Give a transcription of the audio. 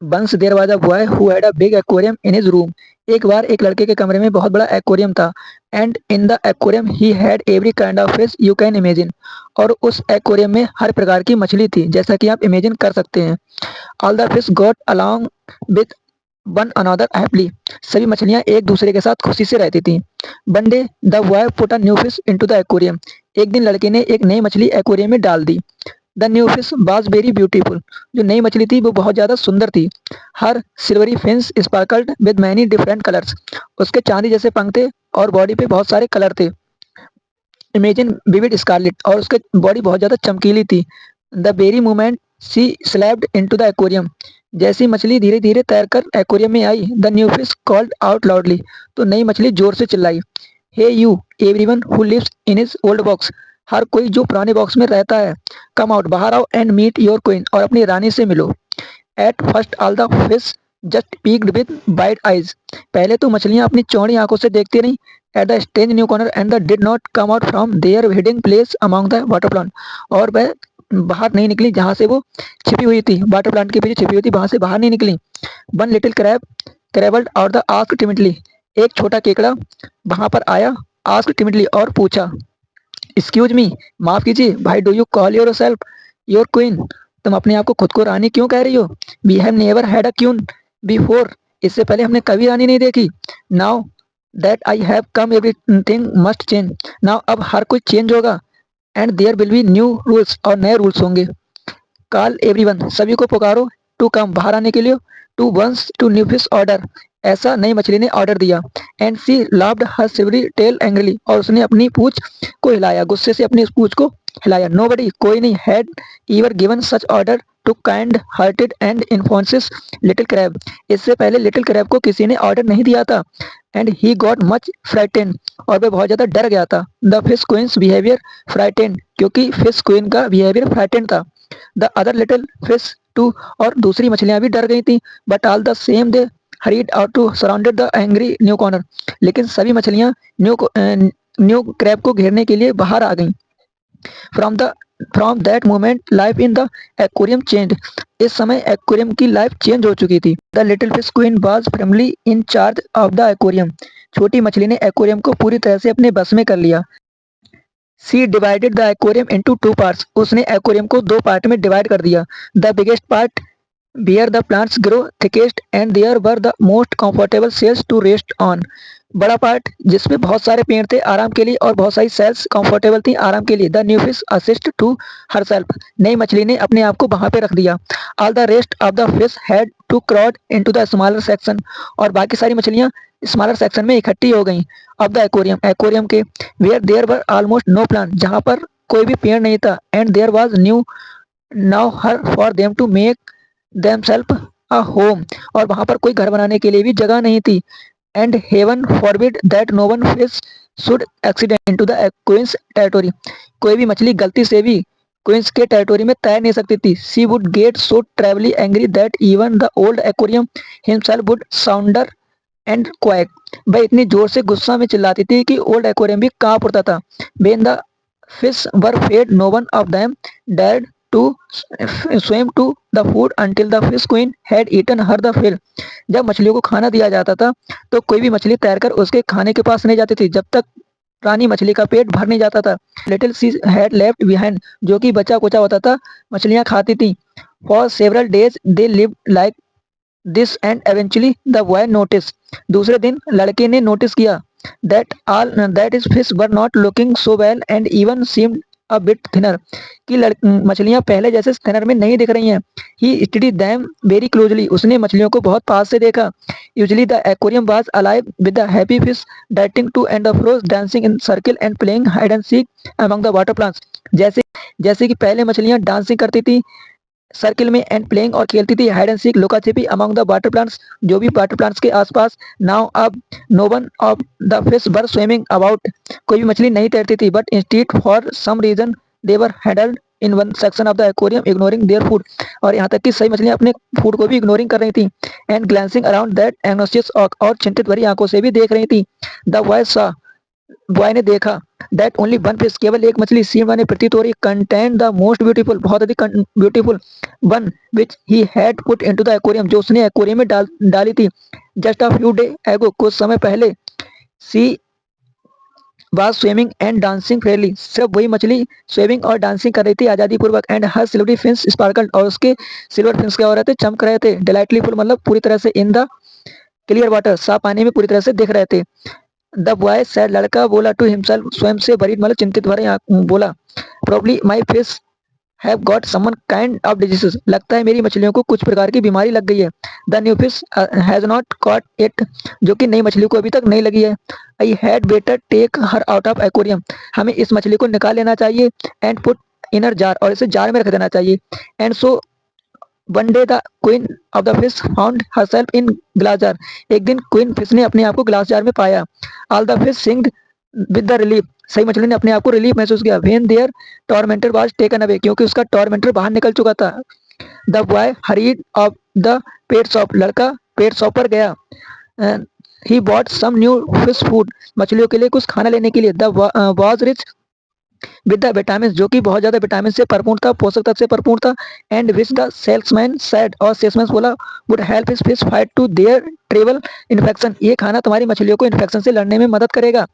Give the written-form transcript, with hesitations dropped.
Once there was a boy who had a big aquarium in his room. एक बार एक लड़के के कमरे में बहुत बड़ा एक्वेरियम था। And in the aquarium he had every kind of fish you can imagine. और उस एक्वेरियम में हर प्रकार की मछली थी, जैसा कि आप इमेजिन कर सकते हैं। All the fish got along with one another happily. सभी मछलियां एक दूसरे के साथ खुशी से रहती थीं। One day the boy put a new fish into the aquarium. एक दिन लड़के ने एक नई मछली एक्वेरियम में डाल दी। The new fish was very beautiful. जो नई मछली थी वो बहुत ज्यादा सुंदर थी। Her silvery fins sparkled with many different colours. उसके चांदी जैसे पंख थे और बॉडी पे बहुत सारे कलर थे। इमेजिन विविड स्कारलेट, और उसके बॉडी बहुत ज्यादा चमकीली थी। The very moment she slapped into the aquarium. जैसी मछली धीरे धीरे तैरकर एक्वेरियम में आई, the new fish called out loudly. तो नई मछली जोर से चिल्लाई, hey you everyone who lives in his old box. हर कोई जो पुराने बॉक्स में रहता है, कम आउट, बाहर आओ, एंड मीट योर क्वीन, और अपनी रानी से मिलो। At first all the fish just peeked with wide eyes. पहले तो मछलियां अपनी चौड़ी आंखों से देखती रहीं at the strange new corner and the did not come out from their hiding place among the water plant. और वह बाहर नहीं निकली जहां से वो छिपी हुई थी, वाटर प्लांट के पीछे छिपी हुई थी, वहां से बाहर नहीं निकली। One little crab crabbled out the ask timidly. एक छोटा केकड़ा वहां पर आया, आस्क टिमिडली, और पूछा, एक्सक्यूज मी, माफ कीजिए, भाई, do you call your self your queen. तुम अपने आप को खुद को रानी क्यों कह रही हो? We have never had a queen before. इससे पहले हमने कभी रानी नहीं देखी। Now that I have come everything must change. Now अब हर कुछ चेंज होगा। And there will be new rules, और नए रूल्स होंगे। कॉल एवरीवन, सभी को पुकारो, टू कम, बाहर आने के लिए। To once to new fish order, ऐसा नई मछली ने ऑर्डर दिया। And she laughed her silvery tail angrily, और उसने अपनी पूंछ को हिलाया, गुस्से से अपनी पूंछ को हिलाया। नोबडी, कोई नहीं, had ever given such order to kind hearted and inoffensive little crab. इससे पहले लिटिल क्रैब को किसी ने ऑर्डर नहीं दिया था। And he got much frightened, और वह बहुत ज्यादा डर गया था। The fish queen's behaviour frightened, क्योंकि फिश क्वीन का बिहेवियर फ्राइटेंड था। The other little fish too, और दूसरी मछलियां भी डर गई थी। But all the same they hurried out to surrounded the angry new corner. लेकिन सभी मछलियां न्यू क्रैब को घेरने के लिए बाहर आ गईं। From the from that moment life in the aquarium change. इस समय एक्वेरियम की लाइफ चेंज हो चुकी थी। The little fish queen was firmly in charge of the aquarium. छोटी मछली ने एक्वेरियम को पूरी तरह से अपने बस में कर लिया। She divided the aquarium into two parts. उसने एक्वेरियम को दो पार्ट में डिवाइड कर दिया। The biggest part where the plants grow thickest and there were the most comfortable cells to rest on। बड़ा पार्ट जिसमें बहुत सारे पेड़ थे आराम के लिए, और बहुत सारी सेल्स कंफर्टेबल थी आराम के लिए। The new fish assist to herself. नई मछली ने अपने आप को वहां पे रख दिया। All the rest of the fish had to crowd into the smaller section. और बाकी सारी मछलियां स्मॉलर सेक्शन में इकट्ठी हो गई। ऑफ द एक्वेरियम, एक्वेरियम के, where there were almost no plant, जहां पर कोई भी पेड़ नहीं था। And there was new now her for them to make themselves a home, और वहां पर कोई घर बनाने के लिए भी जगह नहीं थी। And heaven forbid that no one fish should accident into the queen's territory. कोई भी मछली गलती से भी क्वींस के टेरिटोरी में तैर नहीं सकती थी। She would get so terribly angry that even the old aquarium himself would sounder and quake. वह इतनी जोर से गुस्सा में चिल्लाती थी कि ओल्ड एक्वेरियम भी कांप उठता था। When the fish were fed, no one of them dared to swim to the food until the fish queen had eaten her the fill। जब मछलियों को खाना दिया जाता था तो कोई भी मछली तैरकर उसके खाने के पास नहीं जाती थी जब तक रानी मछली का पेट भर नहीं जाता था। Little she had left behind, जो कि बचा कुचा होता था, मछलियां खाती थी। For several days they live like this and eventually the boy notice. दूसरे दिन लड़के ने नोटिस किया that his fish were not looking so well and even seemed a bit thinner, कि मछलियां पहले जैसे थिनर में नहीं दिख रही हैं। He studied them very closely। उसने मछलियों को बहुत पास से देखा। Usually the aquarium was alive with the happy fish darting to and fro, dancing in circle and playing hide and seek among the water plants। जैसे जैसे कि पहले मछलियां डांसिंग करती थी सर्किल में, एंड प्लेइंग, और खेलती थी हाइड एंड सीक, लुका छिपी, अमंग द वाटर प्लांट्स, जो भी वाटर प्लांट्स के आसपास। नाउ अब no one of the fish were swimming about. कोई भी मछली नहीं तैरती थी। But instead for some reason they were handled in one section of the aquarium ignoring their food. और यहाँ तक कि सही मछलियां अपने फूड को भी इग्नोरिंग कर रही थी। एंड ग्लैंसिंग अराउंड दैट एग्नोसियस, और चिंतित भरी आंखों से भी देख रही थी। द वॉयस सा बॉय ने देखा दैट ओनली वन फिश, केवल एक मछली, सीम ने प्रतीत हो रही, कंटेन द मोस्ट ब्यूटीफुल, बहुत अधिक beautiful one which he had put into the aquarium, जो उसने एक्वेरियम में डाली थी। जस्ट अ फ्यू डे एगो, कुछ समय पहले, she was swimming and dancing freely, सिर्फ वही मछली स्विमिंग और डांसिंग कर रही थी आजादी पूर्वक, and her silvery fins sparkled, और उसके सिल्वर फिन्स क्या हो रहे थे, चमक रहे थे, डिलाइटली फुल मतलब पूरी तरह से, इन द क्लियर वाटर, साफ पानी में पूरी तरह से दिख रहे थे। द बॉय सैड, लड़का बोला, टू हिमसेल्फ, स्वयं से बरीड मतलब चिंतित भरे बोला, probably my fish have got someone kind of disease, लगता है मेरी मछलियों को कुछ प्रकार की बीमारी लग गई है। The new fish has not caught it, जो कि नई मछली को अभी तक नहीं लगी है। I had better take her out of aquarium, हमें इस मछली को निकाल लेना चाहिए, एंड पुट इनर जार, और इसे जार में रख देना चाहिए। And so one day the queen of the fish found herself in glass jar, एक दिन क्वीन फिश ने अपने आप को ग्लास जार में पाया। All the fish sighed with the relief, सही मछली ने अपने आप को रिलीफ महसूस किया। When their tormentor was taken away, क्योंकि उसका टॉर्मेंटर बाहर निकल चुका था। The boy hurried off the pet shop, लड़का पेट शॉप पर गया। He bought some new fish food, मछलियों के लिए कुछ खाना लेने के लिए। The was rich with the vitamin, जो कि बहुत ज्यादा विटामिन से भरपूर था, पोषक तत्व से भरपूर था। And which the salesman said, और सेल्समैन बोला, would help his fish fight to their travel infection, ये खाना तुम्हारी मछलियों को इन्फेक्शन से लड़ने में मदद करेगा।